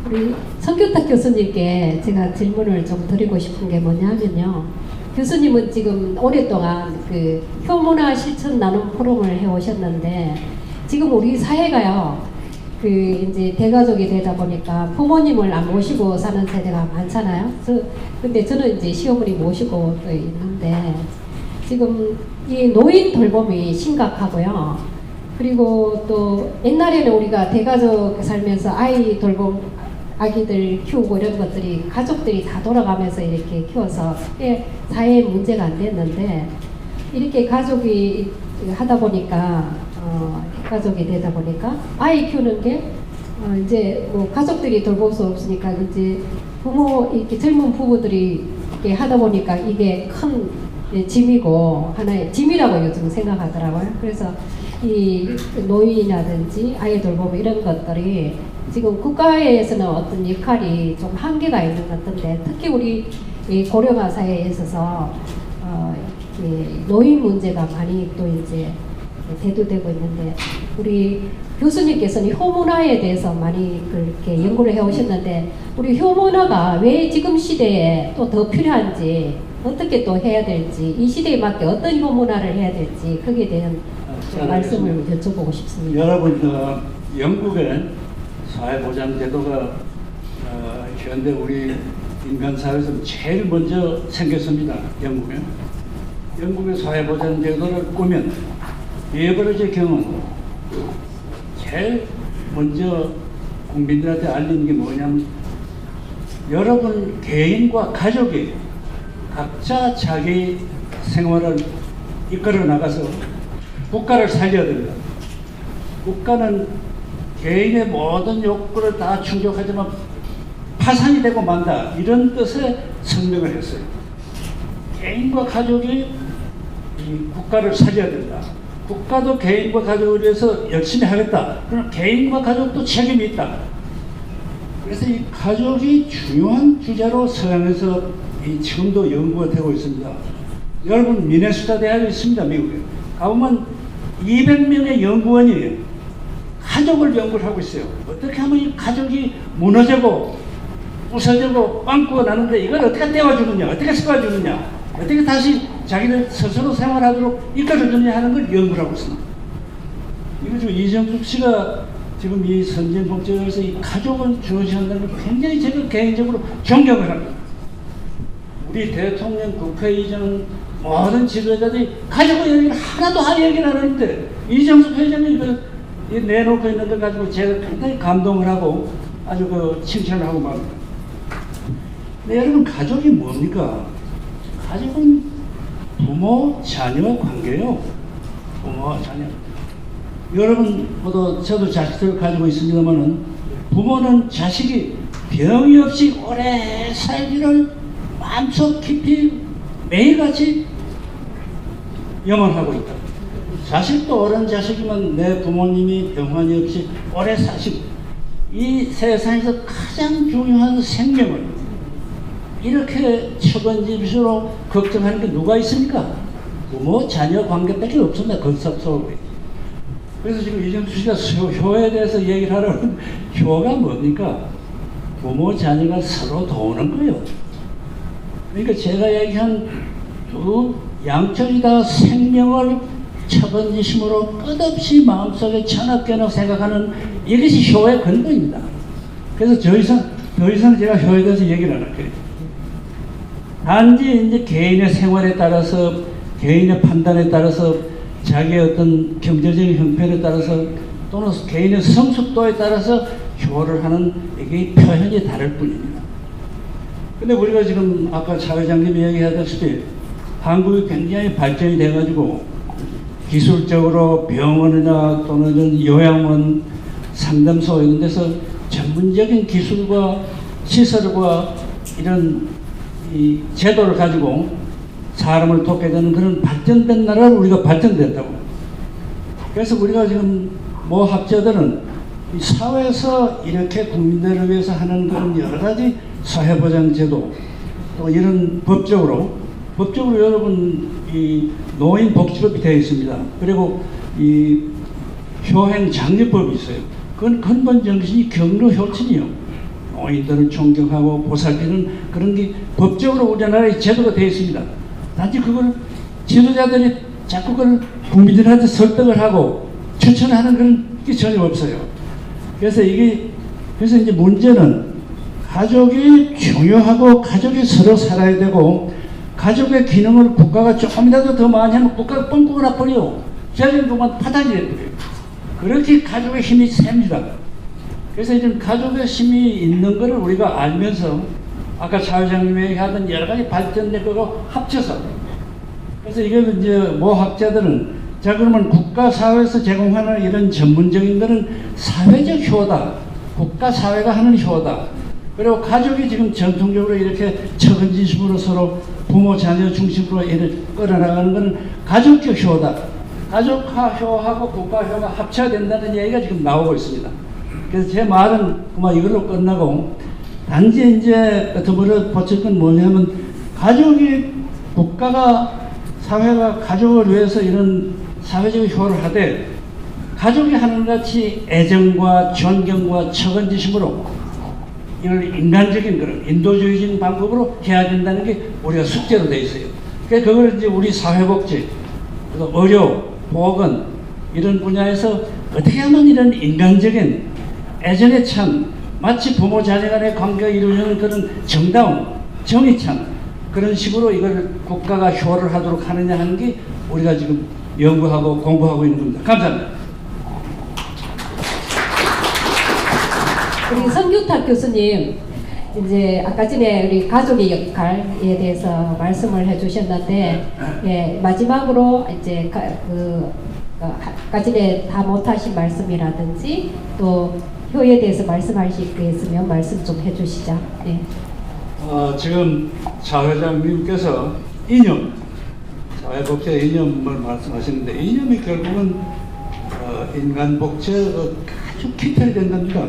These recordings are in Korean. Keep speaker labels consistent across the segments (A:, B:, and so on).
A: 우리 성규탁 교수님께 제가 질문을 좀 드리고 싶은 게 뭐냐면요. 교수님은 지금 오랫동안 그 효문화 실천 나눔 포럼을 해오셨는데 지금 우리 사회가요. 그 이제 대가족이 되다 보니까 부모님을 안 모시고 사는 세대가 많잖아요. 근데 저는 이제 시어머니 모시고 또 있는데 지금 이 노인 돌봄이 심각하고요. 그리고 또 옛날에는 우리가 대가족 살면서 아이 돌봄 아기들 키우고 이런 것들이 가족들이 다 돌아가면서 이렇게 키워서 사회에 문제가 안 됐는데 이렇게 가족이 하다 보니까 가족이 되다 보니까 아이 키우는 게 이제 뭐 가족들이 돌볼 수 없으니까 이제 부모 이렇게 젊은 부부들이 이렇게 하다 보니까 이게 큰 짐이고 하나의 짐이라고 요즘 생각하더라고요. 그래서 이 노인이라든지 아이 돌봄 이런 것들이 지금 국가에서는 어떤 역할이 좀 한계가 있는 것 같은데 특히 우리 이 고령화 사회에 있어서 노인 문제가 많이 또 이제 대두되고 있는데 우리 교수님께서는 효문화에 대해서 많이 그렇게 연구를 해오셨는데 우리 효문화가 왜 지금 시대에 또 더 필요한지 어떻게 또 해야 될지 이 시대에 맞게 어떤 효문화를 해야 될지 거기에 대한 말씀을 여쭤보고 싶습니다.
B: 여러분 영국의 사회보장제도가 현대 우리 인간 사회에서 제일 먼저 생겼습니다. 영국의 사회보장제도를 꾸면 베버리지 경은 제일 먼저 국민들한테 알리는 게 뭐냐면 여러분 개인과 가족이 각자 자기 생활을 이끌어 나가서 국가를 살려야 된다. 국가는 개인의 모든 욕구를 다 충족하지만 파산이 되고 만다. 이런 뜻의 성명을 했어요. 개인과 가족이 이 국가를 살려야 된다. 국가도 개인과 가족을 위해서 열심히 하겠다. 그럼 개인과 가족도 책임이 있다. 그래서 이 가족이 중요한 주제로 서양에서 지금도 연구가 되고 있습니다. 여러분 미네소타 대학이 있습니다. 미국에. 가보면 200명의 연구원이 가족을 연구를 하고 있어요. 어떻게 하면 이 가족이 무너지고 부서지고 빵꾸가 나는데 이걸 어떻게 떼어주느냐, 어떻게 섞어주느냐, 어떻게 다시 자기들 스스로 생활하도록 이끌어주느냐 하는 걸 연구를 하고 있습니다. 이거 지금 이정숙 씨가 지금 이 선진국제에서 이 가족을 중요시한다는 걸 굉장히 제가 개인적으로 존경을 합니다. 우리 대통령, 국회의장, 모든 지도자들이 가족의 얘기를 하나도 할 얘기를 안 하는데 이정숙 회장이 내놓고 있는 걸 가지고 제가 굉장히 감동을 하고 아주 칭찬을 하고 말합니다. 근데 여러분 가족이 뭡니까? 가족은 부모, 자녀 관계예요. 부모와 자녀. 여러분 모두 저도 자식들을 가지고 있습니다만은 부모는 자식이 병이 없이 오래 살기를 마음속 깊이 매일같이 염원하고 있다. 자식도 어린 자식이면 내 부모님이 병환이 없이 오래 사시고 이 세상에서 가장 중요한 생명을 이렇게 처번짐수로 걱정하는 게 누가 있습니까? 부모, 자녀 관계밖에 없습니다. 건설 속에. 그래서 지금 이정수 씨가 효에 대해서 얘기를 하려면 효가 뭡니까? 부모, 자녀가 서로 도우는 거예요. 그러니까 제가 얘기한 두 양쪽이 다 생명을 처번지심으로 끝없이 마음속에 천악견을 생각하는 이것이 효의 근본입니다. 그래서 더 이상 제가 효에 대해서 얘기를 안 할게요. 단지 이제 개인의 생활에 따라서 개인의 판단에 따라서 자기의 어떤 경제적인 형편에 따라서 또는 개인의 성숙도에 따라서 효를 하는 이게 표현이 다를 뿐입니다. 근데 우리가 지금 아까 차 회장님이 얘기하다시피 한국이 굉장히 발전이 돼가지고 기술적으로 병원이나 또는 요양원, 상담소 이런 데서 전문적인 기술과 시설과 이런 이 제도를 가지고 사람을 돕게 되는 그런 발전된 나라를 우리가 발전됐다고. 그래서 우리가 지금 모 학자들은 이 사회에서 이렇게 국민들을 위해서 하는 그런 여러 가지 사회보장제도 또 이런 법적으로 여러분 이 노인복지법이 되어 있습니다. 그리고 이 효행장려법이 있어요. 그건 근본 정신이 경로효친이요. 노인들을 존경하고 보살피는 그런 게 법적으로 우리나라의 제도가 되어 있습니다. 단지 그걸 지도자들이 자꾸 그걸 국민들한테 설득을 하고 추천하는 그런 게 전혀 없어요. 그래서 이제 문제는 가족이 중요하고 가족이 서로 살아야 되고 가족의 기능을 국가가 조금이라도 더 많이 하면 국가가 뻥꾸고 나버려. 자기는 그만 파탄이 돼버려요. 그렇게 가족의 힘이 셉니다. 그래서 이런 가족의 힘이 있는 것을 우리가 알면서 아까 차 회장님이 하던 여러 가지 발전된 거가 합쳐서 그래서 이걸 이제 모 학자들은 자 그러면 국가 사회에서 제공하는 이런 전문적인 거는 사회적 효다. 국가 사회가 하는 효다. 그리고 가족이 지금 전통적으로 이렇게 척은지심으로 서로 부모 자녀 중심으로 이렇게 끌어나가는 것은 가족적 효다. 가족 효하고 국가 효가 합쳐야 된다는 얘기가 지금 나오고 있습니다. 그래서 제 말은 그만 이걸로 끝나고 단지 이제 더불어 붙일 건 뭐냐면 가족이 국가가 사회가 가족을 위해서 이런 사회적 효를 하되 가족이 하는 같이 애정과 존경과 척은지심으로 이걸 인간적인 그런 인도주의적인 방법으로 해야 된다는 게 우리가 숙제로 돼 있어요. 그래서 그걸 이제 우리 사회복지, 의료, 보건 이런 분야에서 어떻게 하면 이런 인간적인 애정에 찬 마치 부모 자녀 간의 관계가 이루어지는 그런 정다운 정이 찬 그런 식으로 이걸 국가가 효를 하도록 하느냐 하는 게 우리가 지금 연구하고 공부하고 있는 겁니다. 감사합니다.
A: 우리 성규탁 교수님, 이제 아까 전에 우리 가족의 역할에 대해서 말씀을 해주셨는데, 예, 마지막으로 이제 아까 전에 다 못하신 말씀이라든지 또 효에 대해서 말씀하실 게 있으면 말씀 좀 해주시죠. 네.
B: 지금 차 회장님께서 이념, 사회복지의 이념을 말씀하시는데 이념이 결국은 인간 복지의 아주 기틀이 된답니다.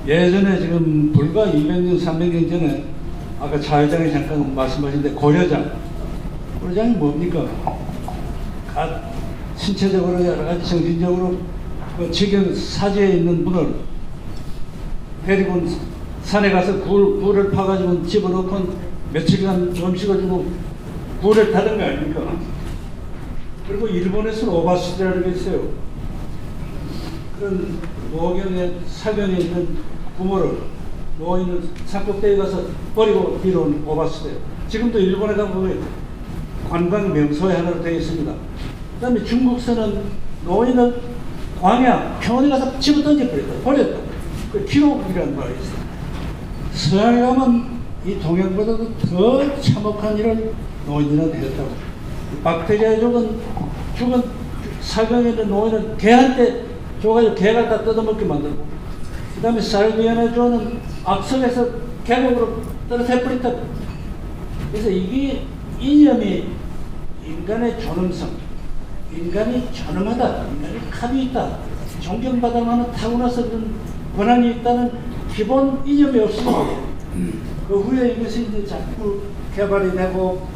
B: 예전에 지금 불과 200년, 300년 전에 아까 차 회장이 잠깐 말씀하셨는데 고려장 뭡니까? 신체적으로 여러 가지 정신적으로 그 지경 사지에 있는 분을 데리고 산에 가서 굴을 파가지고 집어넣고 며칠간 음식을 주고 굴을 타는 거 아닙니까? 그리고 일본에서는 오바스테라는 게 있어요. 그런 노경에 사경에 있는 부모를 노인을 산꼭대기에 가서 버리고 뒤로 온 오바스테요. 지금도 일본에 가보면 관광 명소에 하나로 되어 있습니다. 그 다음에 중국서는 노인을 광야, 평원에 가서 집어 던져버렸다. 버렸다. 그 기록이라는 말이 있어요. 서양에 가면 이 동양보다도 더 참혹한 일을 노인들한테 했다고. 박테리아족은 죽은 사경에 있는 노인을 개한테 줘가지고 개가 다 뜯어먹게 만들고, 그 다음에 살비아나족은 악성에서 계곡으로 떨어뜨려버렸다. 그래서 이게 이념이 인간의 존엄성, 인간이 존엄하다, 인간이 값이 있다, 존경받을 만한 타고나서 그런 권한이 있다는 기본 이념이 없으면 그 후에 이것이 이제 자꾸 개발이 되고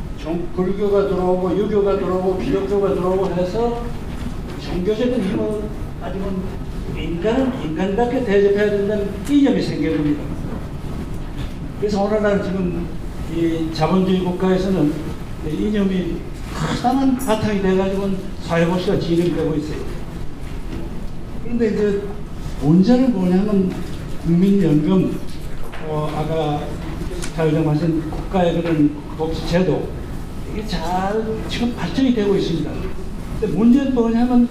B: 불교가 들어오고 유교가 들어오고 기독교가 들어오고 해서 종교적인 힘을 가지고 인간은 인간답게 대접해야 된다는 이념이 생긴 겁니다. 그래서 오늘날 지금 이 자본주의 국가에서는 이념이 가장 바탕이 돼가지고 사회복지가 진행되고 있어요. 그런데 이제 문제는 뭐냐면 국민연금, 아까 사회장하신 국가의 그런 복지제도 이게 잘 지금 발전이 되고 있습니다. 근데 문제는 뭐냐면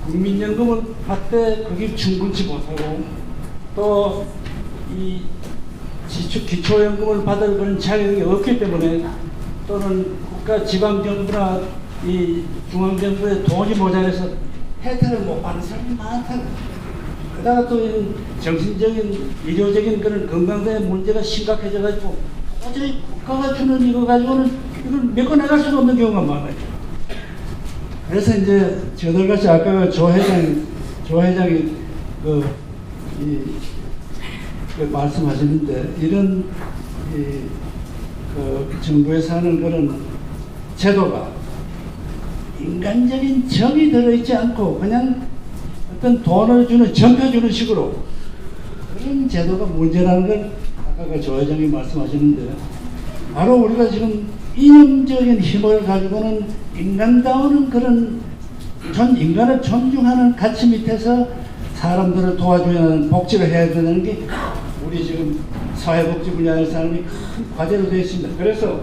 B: 국민연금을 받되 그게 충분치 못하고 또 이 기초연금을 받을 그런 자격이 없기 때문에 또는 국가 지방정부나 이 중앙정부의 돈이 모자라서 혜택을 못 받는 사람이 많다고. 게다가 또 정신적인, 의료적인 그런 건강상의 문제가 심각해져가지고 도저히 국가가 주는 이거 가지고는 이걸 메꿔나갈 수가 없는 경우가 많아요. 그래서 이제 저들같이 아까 조 회장이 말씀하시는데 이런 정부에서 하는 그런 제도가 인간적인 정이 들어있지 않고 그냥 어떤 돈을 주는, 전표 주는 식으로 그런 제도가 문제라는 걸 아까 조 회장이 말씀하셨는데 바로 우리가 지금 이념적인 힘을 가지고는 인간다우는 그런 인간을 존중하는 가치 밑에서 사람들을 도와줘야 하는 복지를 해야 되는 게 우리 지금 사회복지 분야에서 하는 큰 과제로 되어 있습니다. 그래서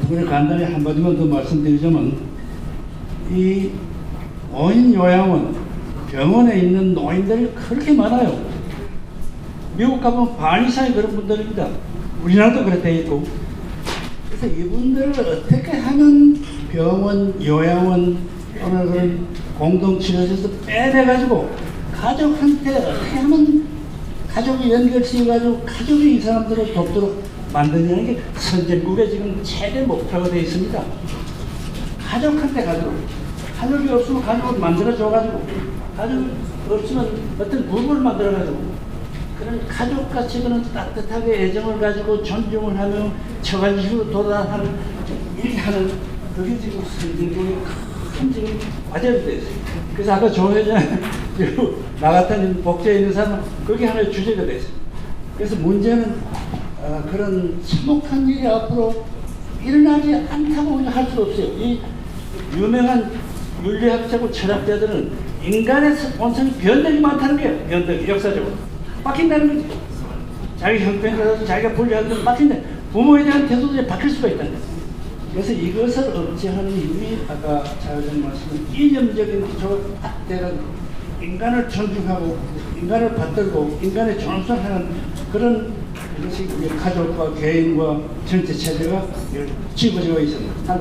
B: 오늘 간단히 한마디만 더 말씀드리자면 이 노인 요양원 병원에 있는 노인들이 그렇게 많아요. 미국 가면 반 이상이 그런 분들입니다. 우리나라도 그렇게 있고. 그래서 이분들을 어떻게 하면 병원, 요양원 또는 그런 공동치료소에서 빼내가지고 가족한테 어떻게 하면 가족이 연결시켜가지고 가족이 이 사람들을 돕도록 만드는 게 선진국의 지금 최대 목표가 되어 있습니다. 가족한테 가족이 없으면 가족을 만들어줘가지고 가족이 없으면 어떤 그룹을 만들어가지고 그런 가족같이 그런 따뜻하게 애정을 가지고 존중을 하며 처간식으로 도달하는 이렇게 하는 그게 지금 선진국의 큰 지금 과제로 되어 있어요. 그래서 아까 조 회장 나 같은 복지에 있는 사람은 그게 하나의 주제가 되어 있어요. 그래서 문제는 그런 참혹한 일이 앞으로 일어나지 않다고 우리가 할 수 없어요. 이 유명한 윤리학자고 철학자들은 인간의 본성이 변덕이 많다는 거예요. 변덕이 역사적으로 바뀐다는 거지. 자기 형편에 자기가 분리하는 바뀐다. 부모에 대한 태도도 바뀔 수가 있다는 거예요. 그래서 이것을 억제하는 힘이 아까 차 회장님 말씀은 이념적인 기초가 딱 돼가지고 인간을 존중하고 인간을 받들고 인간의 존엄성하는 그런 것이 우리 가족과 개인과 전체 체제가 쥐어져 있습니다.